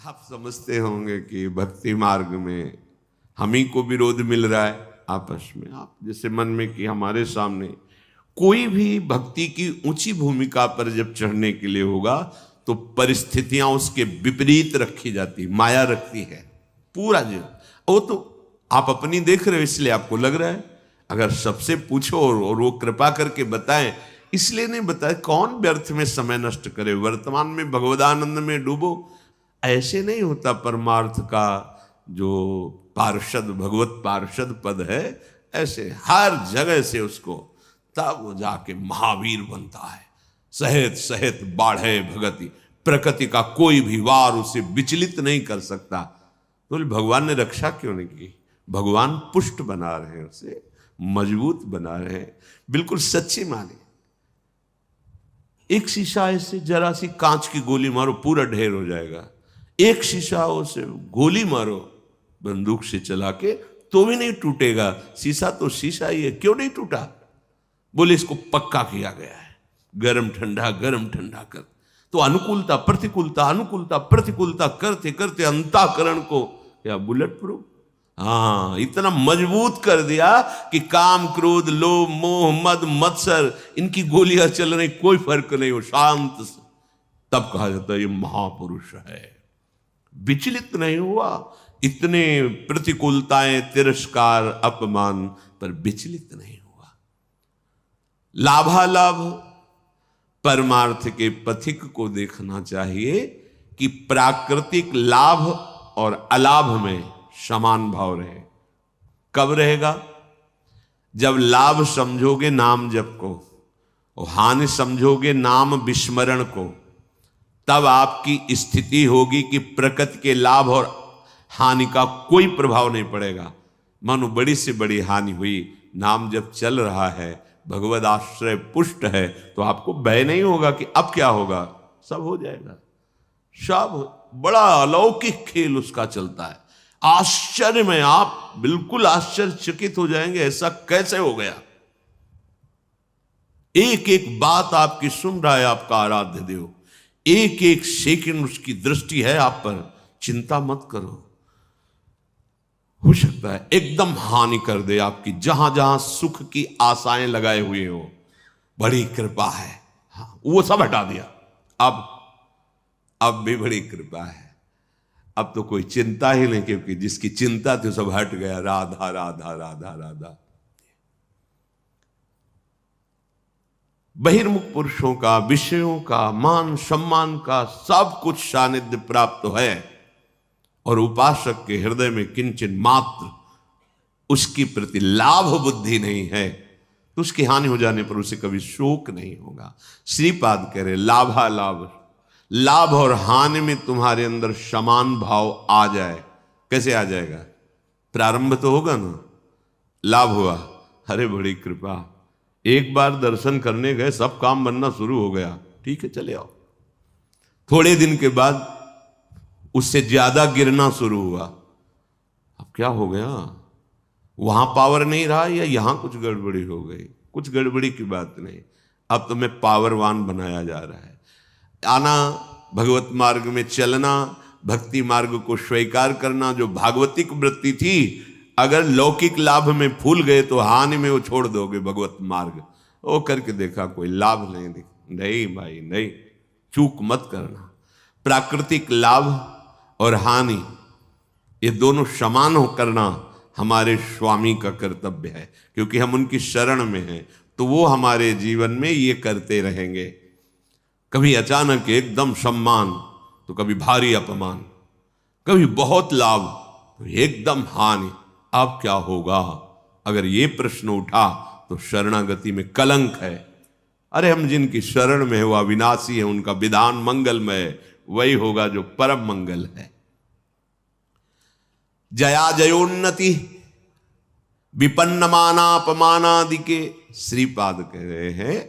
आप समझते होंगे कि भक्ति मार्ग में हम ही को विरोध मिल रहा है आपस में। आप जैसे मन में कि हमारे सामने कोई भी भक्ति की ऊंची भूमिका पर जब चढ़ने के लिए होगा तो परिस्थितियां उसके विपरीत रखी जाती, माया रखती है पूरा जीवन। वो तो आप अपनी देख रहे हो इसलिए आपको लग रहा है, अगर सबसे पूछो और वो कृपा करके बताएं, इसलिए नहीं बताए कौन व्यर्थ में समय नष्ट करे, वर्तमान में भगवदानंद में डूबो। ऐसे नहीं होता परमार्थ का जो पार्षद भगवत पार्षद पद है, ऐसे हर जगह से उसको तब वो जाके महावीर बनता है। सहेत सहेत बाढ़े भगति, प्रकृति का कोई भी वार उसे विचलित नहीं कर सकता। तो भगवान ने रक्षा क्यों नहीं की? भगवान पुष्ट बना रहे हैं, उसे मजबूत बना रहे हैं। बिल्कुल सच्ची माने, एक शीशा ऐसे जरा सी कांच की गोली मारो पूरा ढेर हो जाएगा। एक शीशा उसे गोली मारो बंदूक से चला के तो भी नहीं टूटेगा। शीशा तो शीशा ही है, क्यों नहीं टूटा? बोले इसको पक्का किया गया है, गरम ठंडा कर। तो अनुकूलता प्रतिकूलता करते करते अंतःकरण को या बुलेट प्रूफ, हाँ, इतना मजबूत कर दिया कि काम क्रोध लोभ मोह मद मत्सर इनकी गोलियां चल रही, कोई फर्क नहीं, हो शांत। तब कहा जाता है ये महापुरुष है, विचलित नहीं हुआ। इतने प्रतिकूलताएं तिरस्कार अपमान पर विचलित नहीं हुआ। लाभालाभ परमार्थ के पथिक को देखना चाहिए कि प्राकृतिक लाभ और अलाभ में समान भाव रहे। कब रहेगा? जब लाभ समझोगे नाम जप को और हानि समझोगे नाम विस्मरण को, तब आपकी स्थिति होगी कि प्रकृति के लाभ और हानि का कोई प्रभाव नहीं पड़ेगा। मानो बड़ी से बड़ी हानि हुई, नाम जब चल रहा है, भगवद आश्रय पुष्ट है, तो आपको भय नहीं होगा कि अब क्या होगा, सब हो जाएगा। सब बड़ा अलौकिक खेल उसका चलता है। आश्चर्य में आप बिल्कुल आश्चर्यचकित हो जाएंगे, ऐसा कैसे हो गया। एक एक बात आपकी सुन रहा है आपका आराध्य देव, एक एक सेकंड उसकी दृष्टि है आप पर। चिंता मत करो, हो सकता है एकदम हानि कर दे आपकी, जहां जहां सुख की आशाएं लगाए हुए हो। बड़ी कृपा है, हाँ, वो सब हटा दिया। अब भी बड़ी कृपा है, अब तो कोई चिंता ही नहीं, क्योंकि जिसकी चिंता थी सब हट गया। राधा राधा राधा राधा। बहिर्मुख पुरुषों का, विषयों का, मान सम्मान का सब कुछ सानिध्य प्राप्त है, और उपासक के हृदय में किंचन मात्र उसकी प्रति लाभ बुद्धि नहीं है, तो उसकी हानि हो जाने पर उसे कभी शोक नहीं होगा। श्रीपाद कह रहे लाभालाभ, लाभ और हानि में तुम्हारे अंदर समान भाव आ जाए। कैसे आ जाएगा? प्रारंभ तो होगा ना, लाभ हुआ, अरे बड़ी कृपा, एक बार दर्शन करने गए, सब काम बनना शुरू हो गया, ठीक है चले आओ। थोड़े दिन के बाद उससे ज्यादा गिरना शुरू हुआ। अब क्या हो गया? वहां पावर नहीं रहा या यहां कुछ गड़बड़ी हो गई? कुछ गड़बड़ी की बात नहीं, अब तुम्हें पावरवान बनाया जा रहा है। आना, भगवत मार्ग में चलना, भक्ति मार्ग को स्वीकार करना, जो भागवतिक वृत्ति थी, अगर लौकिक लाभ में फूल गए तो हानि में वो छोड़ दोगे भगवत मार्ग। वो करके देखा, कोई लाभ नहीं भाई नहीं, चूक मत करना। प्राकृतिक लाभ और हानि ये दोनों समान हो करना हमारे स्वामी का कर्तव्य है, क्योंकि हम उनकी शरण में हैं, तो वो हमारे जीवन में ये करते रहेंगे। कभी अचानक एकदम सम्मान तो कभी भारी अपमान, कभी बहुत लाभ तो एकदम हानि। अब क्या होगा? अगर ये प्रश्न उठा तो शरणागति में कलंक है। अरे हम जिनकी शरण में है वो अविनाशी है, उनका विधान मंगलमय, वही होगा जो परम मंगल है। जया जयोन्नति विपन्न मानापमानादि के श्रीपाद कह रहे हैं,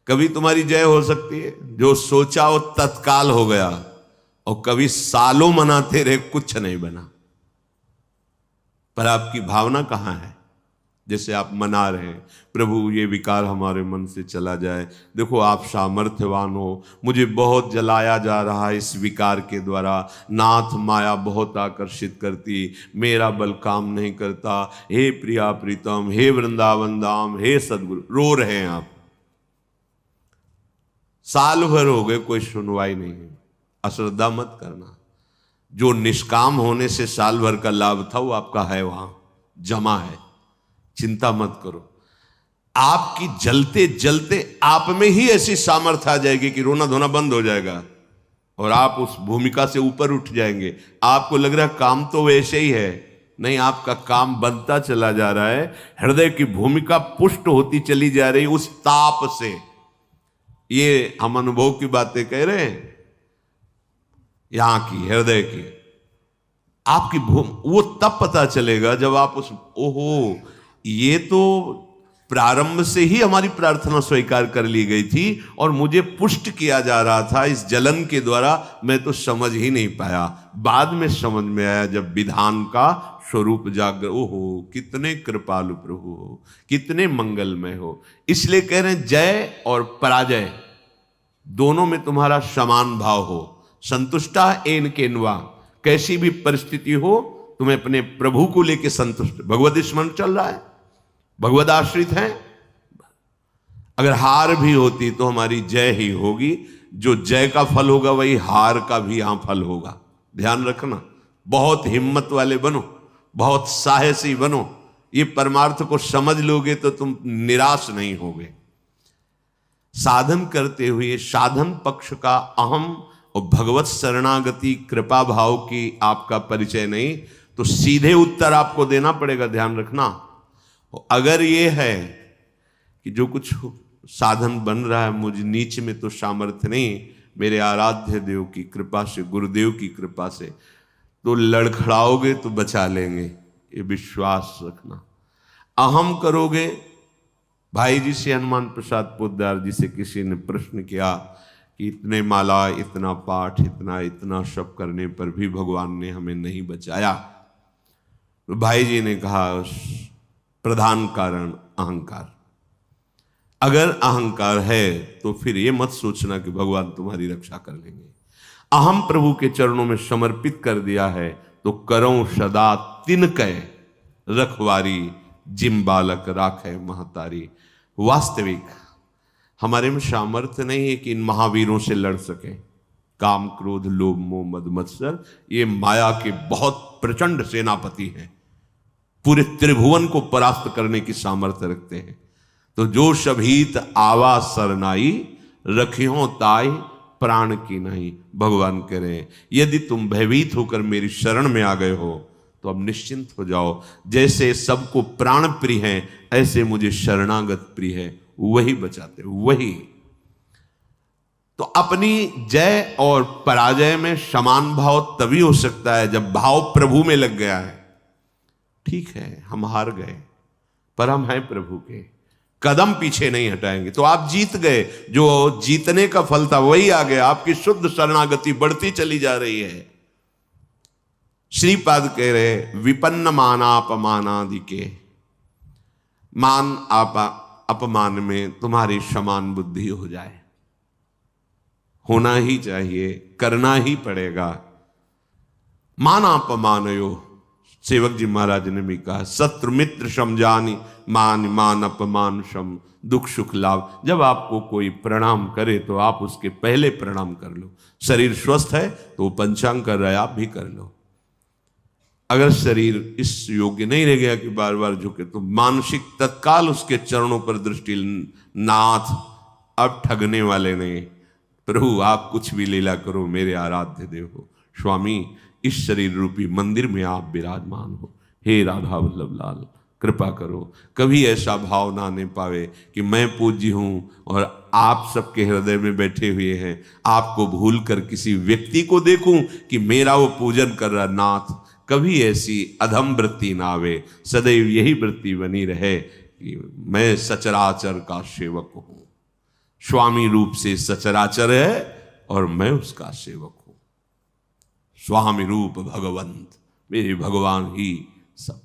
कभी तुम्हारी जय हो सकती है, जो सोचा वो तत्काल हो गया, और कभी सालों मनाते रहे कुछ नहीं बना। पर आपकी भावना कहां है? जैसे आप मना रहे हैं, प्रभु ये विकार हमारे मन से चला जाए, देखो आप सामर्थ्यवान हो, मुझे बहुत जलाया जा रहा है इस विकार के द्वारा, नाथ माया बहुत आकर्षित करती, मेरा बल काम नहीं करता, हे प्रिया प्रीतम, हे वृंदावन धाम, हे सदगुरु। रो रहे हैं आप, साल भर हो गए कोई सुनवाई नहीं है। अश्रद्धा मत करना, जो निष्काम होने से साल भर का लाभ था वो आपका है, वहां जमा है, चिंता मत करो। आपकी जलते जलते आप में ही ऐसी सामर्थ्य आ जाएगी कि रोना धोना बंद हो जाएगा और आप उस भूमिका से ऊपर उठ जाएंगे। आपको लग रहा है काम तो वैसे ही है, नहीं, आपका काम बनता चला जा रहा है, हृदय की भूमिका पुष्ट होती चली जा रही उस ताप से। ये हम अनुभव की बातें कह रहे हैं, यहां की हृदय की आपकी वो तब पता चलेगा जब आप उस, ओहो ये तो प्रारंभ से ही हमारी प्रार्थना स्वीकार कर ली गई थी और मुझे पुष्ट किया जा रहा था इस जलन के द्वारा, मैं तो समझ ही नहीं पाया, बाद में समझ में आया जब विधान का स्वरूप जागर। ओहो कितने कृपालु प्रभु हो, कितने मंगलमय हो। इसलिए कह रहे हैं जय और पराजय दोनों में तुम्हारा समान भाव हो। संतुष्टा एन केनवा, कैसी भी परिस्थिति हो तुम्हें अपने प्रभु को लेकर संतुष्ट। भगवत स्मरण चल रहा है, भगवत आश्रित हैं, अगर हार भी होती तो हमारी जय ही होगी। जो जय का फल होगा वही हार का भी यहां फल होगा, ध्यान रखना। बहुत हिम्मत वाले बनो, बहुत साहसी बनो, ये परमार्थ को समझ लोगे तो तुम निराश नहीं होगे। साधन करते हुए साधन पक्ष का अहम और भगवत शरणागति कृपा भाव की आपका परिचय नहीं, तो सीधे उत्तर आपको देना पड़ेगा, ध्यान रखना। अगर ये है कि जो कुछ साधन बन रहा है मुझ नीच में तो सामर्थ्य नहीं, मेरे आराध्य देव की कृपा से, गुरुदेव की कृपा से, तो लड़खड़ाओगे तो बचा लेंगे, ये विश्वास रखना। अहम करोगे, भाई जी से, हनुमान प्रसाद पोद्दार जी से किसी ने प्रश्न किया कि इतने माला, इतना पाठ, इतना सब करने पर भी भगवान ने हमें नहीं बचाया। तो भाई जी ने कहा प्रधान कारण अहंकार। अगर अहंकार है तो फिर ये मत सोचना कि भगवान तुम्हारी रक्षा कर लेंगे। अहम प्रभु के चरणों में समर्पित कर दिया है तो करो सदा तिनकै रखवारी, जिम बालक राखे महतारी। वास्तविक हमारे में सामर्थ्य नहीं है कि इन महावीरों से लड़ सके। काम क्रोध लोभ मोह मद मत्सर ये माया के बहुत प्रचंड सेनापति हैं, पूरे त्रिभुवन को परास्त करने की सामर्थ्य रखते हैं। तो जो शभीत आवा सरनाई, रखियो ताई प्राण की नहीं। भगवान कह रहे हैं यदि तुम भयभीत होकर मेरी शरण में आ गए हो तो अब निश्चिंत हो जाओ। जैसे सबको प्राण प्रिय है ऐसे मुझे शरणागत प्रिय है, वही बचाते, वही। तो अपनी जय और पराजय में समान भाव तभी हो सकता है जब भाव प्रभु में लग गया है। ठीक है हम हार गए पर हम हैं प्रभु के, कदम पीछे नहीं हटाएंगे, तो आप जीत गए। जो जीतने का फल था वही आ गया, आपकी शुद्ध शरणागति बढ़ती चली जा रही है। श्रीपाद कह रहे विपन्न मानापमानादि के, मान अपमान में तुम्हारी समान बुद्धि हो जाए, होना ही चाहिए, करना ही पड़ेगा। मानापमानयो, सेवक जी महाराज ने भी कहा शत्रु मित्र समझानी, मान मान अपमान सम, दुख सुख लाभ। जब आपको कोई प्रणाम करे तो आप उसके पहले प्रणाम कर लो। शरीर स्वस्थ है तो वो पंचांग कर रहा है, आप भी कर लो। अगर शरीर इस योग्य नहीं रह गया कि बार बार झुके तो मानसिक तत्काल उसके चरणों पर दृष्टि, नाथ अब ठगने वाले नहीं, प्रभु आप कुछ भी लीला करो, मेरे आराध्य देव हो। स्वामी इस शरीर रूपी मंदिर में आप विराजमान हो, हे राधा वल्लभ लाल कृपा करो। कभी ऐसा भाव ना आने पावे कि मैं पूज्य हूं और आप सबके हृदय में बैठे हुए हैं, आपको भूल कर किसी व्यक्ति को देखूं कि मेरा वो पूजन कर रहा। नाथ कभी ऐसी अधम वृत्ति ना आवे, सदैव यही वृत्ति बनी रहे कि मैं सचराचर का सेवक हूं। स्वामी रूप से सचराचर है और मैं उसका सेवक हूं। स्वामी रूप भगवंत, मेरे भगवान ही सब।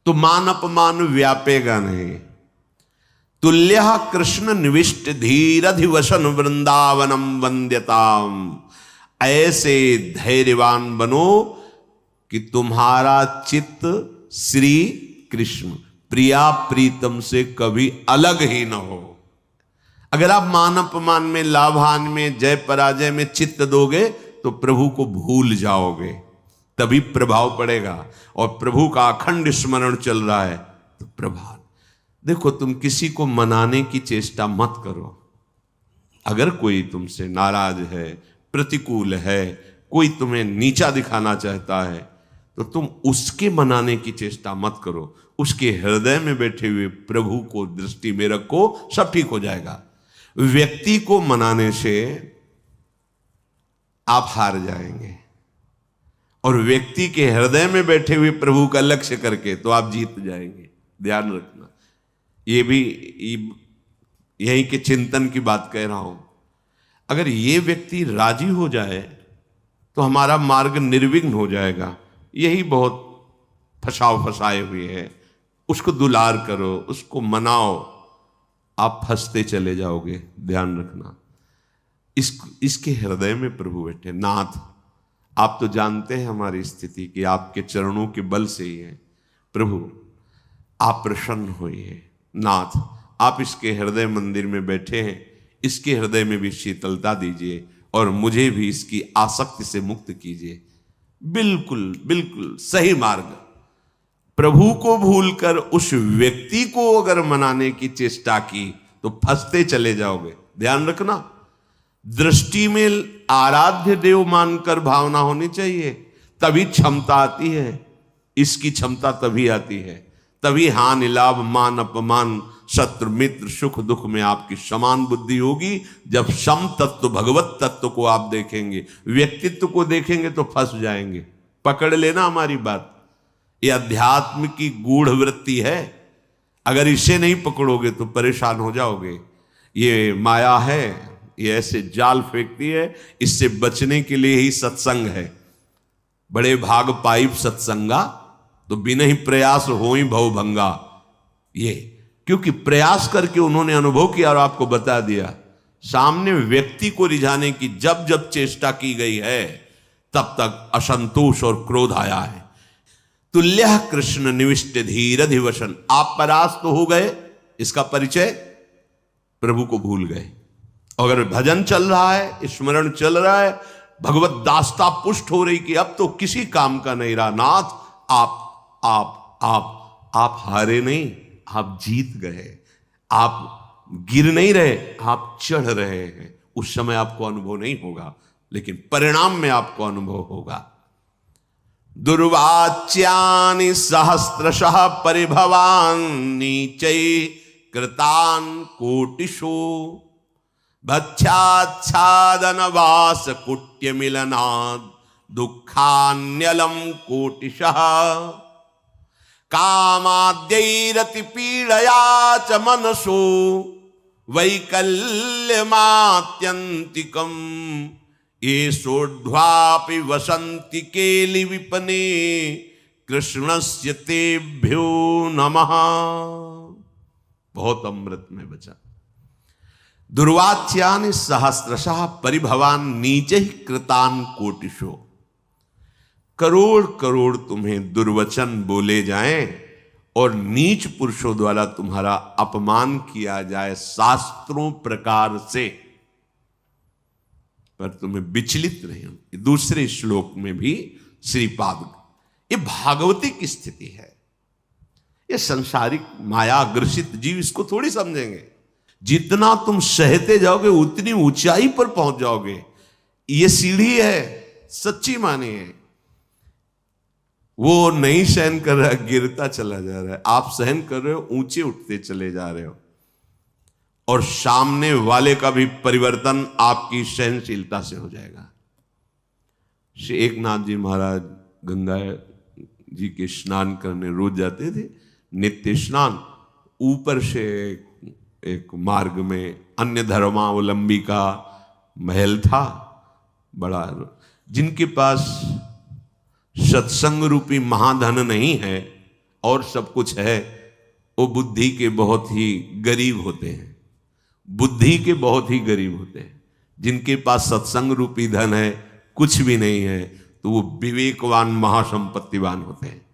तो मान अपमान व्यापेगा नहीं। तुल्यः कृष्ण निविष्ट धीरधिवसन वृंदावनम वंद्यताम। ऐसे धैर्यवान बनो कि तुम्हारा चित्त श्री कृष्ण प्रिया प्रीतम से कभी अलग ही न हो। अगर आप मान अपमान में, लाभान में, जय पराजय में चित्त दोगे तो प्रभु को भूल जाओगे, तभी प्रभाव पड़ेगा। और प्रभु का अखंड स्मरण चल रहा है तो प्रभाव। देखो, तुम किसी को मनाने की चेष्टा मत करो। अगर कोई तुमसे नाराज है, प्रतिकूल है, कोई तुम्हें नीचा दिखाना चाहता है, तो तुम उसके मनाने की चेष्टा मत करो। उसके हृदय में बैठे हुए प्रभु को दृष्टि में रखो, सब ठीक हो जाएगा। व्यक्ति को मनाने से आप हार जाएंगे, और व्यक्ति के हृदय में बैठे हुए प्रभु का लक्ष्य करके तो आप जीत जाएंगे। ध्यान रखना, ये भी यही के चिंतन की बात कह रहा हूं। अगर ये व्यक्ति राजी हो जाए तो हमारा मार्ग निर्विघ्न हो जाएगा। यही बहुत फंसाए हुए है। उसको दुलार करो, उसको मनाओ, आप फंसते चले जाओगे। ध्यान रखना, इसके हृदय में प्रभु बैठे। नाथ, आप तो जानते हैं हमारी स्थिति कि आपके चरणों के बल से ही है। प्रभु, आप प्रसन्न होइए। नाथ, आप इसके हृदय मंदिर में बैठे हैं, इसके हृदय में भी शीतलता दीजिए और मुझे भी इसकी आसक्ति से मुक्त कीजिए। बिल्कुल बिल्कुल सही मार्ग। प्रभु को भूलकर उस व्यक्ति को अगर मनाने की चेष्टा की तो फंसते चले जाओगे। ध्यान रखना, दृष्टि में आराध्य देव मानकर भावना होनी चाहिए, तभी क्षमता आती है। इसकी क्षमता तभी आती है, तभी हानि लाभ मान अपमान शत्रु मित्र सुख दुख में आपकी समान बुद्धि होगी। जब सम तत्व भगवत तत्व को आप देखेंगे, व्यक्तित्व को देखेंगे तो फंस जाएंगे। पकड़ लेना हमारी बात, ये अध्यात्म की गूढ़ वृत्ति है। अगर इसे नहीं पकड़ोगे तो परेशान हो जाओगे। ये माया है, ये ऐसे जाल फेंकती है। इससे बचने के लिए ही सत्संग है। बड़े भाग पाइप सत्संगा, तो बिना ही प्रयास हो ही भवभंगा। ये क्योंकि प्रयास करके उन्होंने अनुभव किया और आपको बता दिया। सामने व्यक्ति को रिझाने की जब जब चेष्टा की गई है, तब तक असंतोष और क्रोध आया है। तुल्यः कृष्ण निविष्ट धीरधिवसन। आप परास्त तो हो गए, इसका परिचय प्रभु को भूल गए। अगर भजन चल रहा है, स्मरण चल रहा है, भगवत दास्ता पुष्ट हो रही कि अब तो किसी काम का नहीं रहा। नाथ, आप हारे नहीं, आप जीत गए। आप गिर नहीं रहे, आप चढ़ रहे हैं। उस समय आपको अनुभव नहीं होगा, लेकिन परिणाम में आपको अनुभव होगा। दुर्वाच्यानि सहस्रशः परिभवान नीचै कृतान कोटिषु भक्षाच्छादन वास कुट्य मिलनाद दुखान्यलम कोटिशः कामाद्यैरति पीड़या च मनसो वैकल्यमात्यन्तिकम् ये सोढ़्वापि वसन्ति केलि विपने कृष्णस्य तेभ्यो नमः। बहुत अमृत में बचा। दुर्वाच्यानि सहस्रशः परिभवान नीचे ही कृतान कोटिशो। करोड़ करोड़ तुम्हें दुर्वचन बोले जाएं और नीच पुरुषों द्वारा तुम्हारा अपमान किया जाए शास्त्रों प्रकार से, पर तुम्हें विचलित नहीं हो। दूसरे श्लोक में भी श्रीपाद, ये भागवती की स्थिति है। ये संसारिक माया ग्रसित जीव इसको थोड़ी समझेंगे। जितना तुम सहते जाओगे उतनी ऊंचाई पर पहुंच जाओगे। ये सीढ़ी है, सच्ची मानी है। वो नहीं सहन कर रहा, गिरता चला जा रहा है। आप सहन कर रहे हो, ऊंचे उठते चले जा रहे हो। और सामने वाले का भी परिवर्तन आपकी सहनशीलता से हो जाएगा। श्री एकनाथ जी महाराज गंगा जी के स्नान करने रोज जाते थे, नित्य स्नान। ऊपर से एक मार्ग में अन्य धर्मावलंबी का महल था बड़ा। जिनके पास सत्संग रूपी महाधन नहीं है, और सब कुछ है, वो बुद्धि के बहुत ही गरीब होते हैं। बुद्धि के बहुत ही गरीब होते हैं। जिनके पास सत्संग रूपी धन है, कुछ भी नहीं है, तो वो विवेकवान महासंपत्तिवान होते हैं।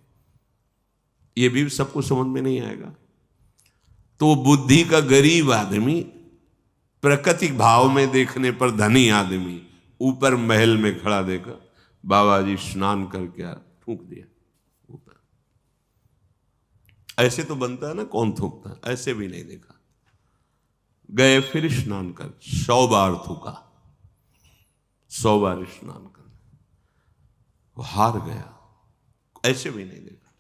ये भी सबको समझ में नहीं आएगा। तो बुद्धि का गरीब आदमी, प्राकृतिक भाव में देखने पर धनी आदमी, ऊपर महल में खड़ा देखा, बाबा जी स्नान करके आ, थूक दिया ऊपर। ऐसे तो बनता है ना, कौन थूकता है? ऐसे भी नहीं देखा। गए फिर स्नान कर, 100 बार थूका, 100 बार स्नान कर, वो हार गया। ऐसे भी नहीं देखा।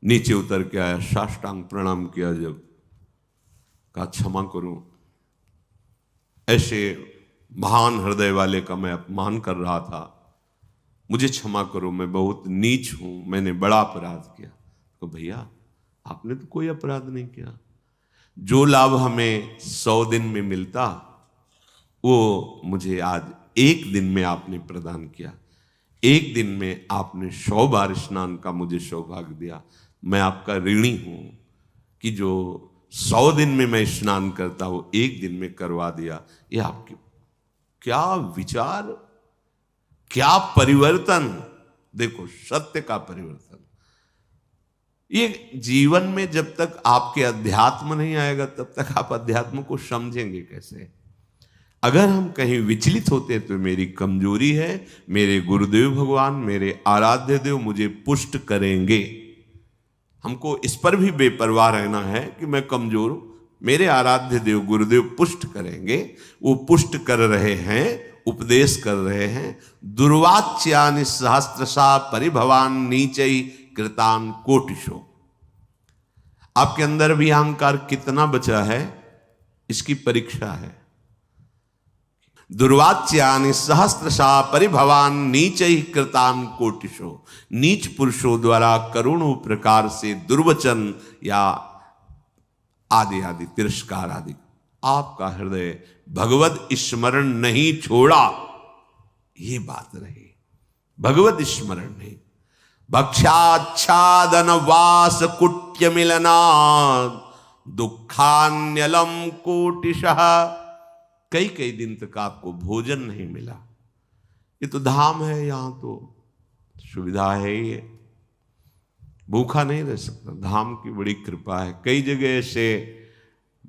नीचे उतर के आया, साष्टांग प्रणाम किया, जब कहा क्षमा करूं, ऐसे महान हृदय वाले का मैं अपमान कर रहा था, मुझे क्षमा करो, मैं बहुत नीच हूं, मैंने बड़ा अपराध किया। तो भैया आपने तो कोई अपराध नहीं किया। जो लाभ हमें 100 दिन में मिलता, वो मुझे आज 1 दिन में आपने प्रदान किया। 1 दिन में आपने 100 बार स्नान का मुझे सौभाग्य दिया। मैं आपका ऋणी हूं कि जो 100 दिन में मैं स्नान करता वो 1 दिन में करवा दिया। ये आपकी क्या विचार, क्या परिवर्तन! देखो, सत्य का परिवर्तन। ये जीवन में जब तक आपके अध्यात्म नहीं आएगा, तब तक आप अध्यात्म को समझेंगे कैसे? अगर हम कहीं विचलित होते तो मेरी कमजोरी है, मेरे गुरुदेव भगवान, मेरे आराध्य देव मुझे पुष्ट करेंगे। हमको इस पर भी बेपरवाह रहना है कि मैं कमजोर हूं, मेरे आराध्य देव गुरुदेव पुष्ट करेंगे। वो पुष्ट कर रहे हैं, उपदेश कर रहे हैं। दुर्वाच्यानि सहस्त्रशा परिभवान नीचै कृतान कोटिशो। आपके अंदर भी अहंकार कितना बचा है, इसकी परीक्षा है। दुर्वाच्यानि सहस्त्रशा परिभवान नीचै कृतान कोटिशो। नीच पुरुषों द्वारा करोड़ों प्रकार से दुर्वचन या आदि आदि तिरस्कार आदि, आपका हृदय भगवत स्मरण नहीं छोड़ा, ये बात रही। भगवत स्मरण नहीं। भक्षाच्छादन वास कुट्य मिलना दुखान्यलम कोटिशः। कई कई दिन तक आपको भोजन नहीं मिला। ये तो धाम है, यहां तो सुविधा है ही है, भूखा नहीं रह सकता। धाम की बड़ी कृपा है। कई जगह से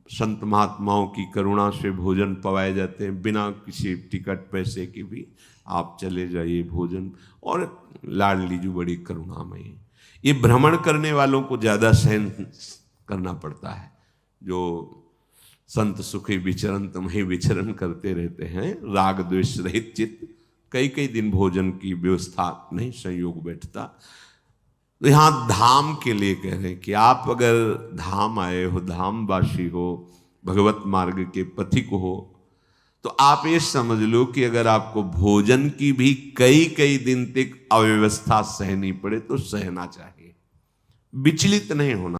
संत महात्माओं की करुणा से भोजन पवाए जाते हैं, बिना किसी टिकट पैसे की भी आप चले जाइए भोजन। और लाडली जी बड़ी करुणामयी है। ये भ्रमण करने वालों को ज्यादा सहन करना पड़ता है। जो संत सुखी विचरण तुम्हें विचरण करते रहते हैं, राग द्वेष रहित चित्त, कई कई दिन भोजन की व्यवस्था नहीं संयोग बैठता। तो यहां धाम के लिए कह रहे हैं कि आप अगर धाम आए हो, धामवासी हो, भगवत मार्ग के पथिक हो, तो आप ये समझ लो कि अगर आपको भोजन की भी कई कई दिन तक अव्यवस्था सहनी पड़े तो सहना चाहिए, विचलित नहीं होना।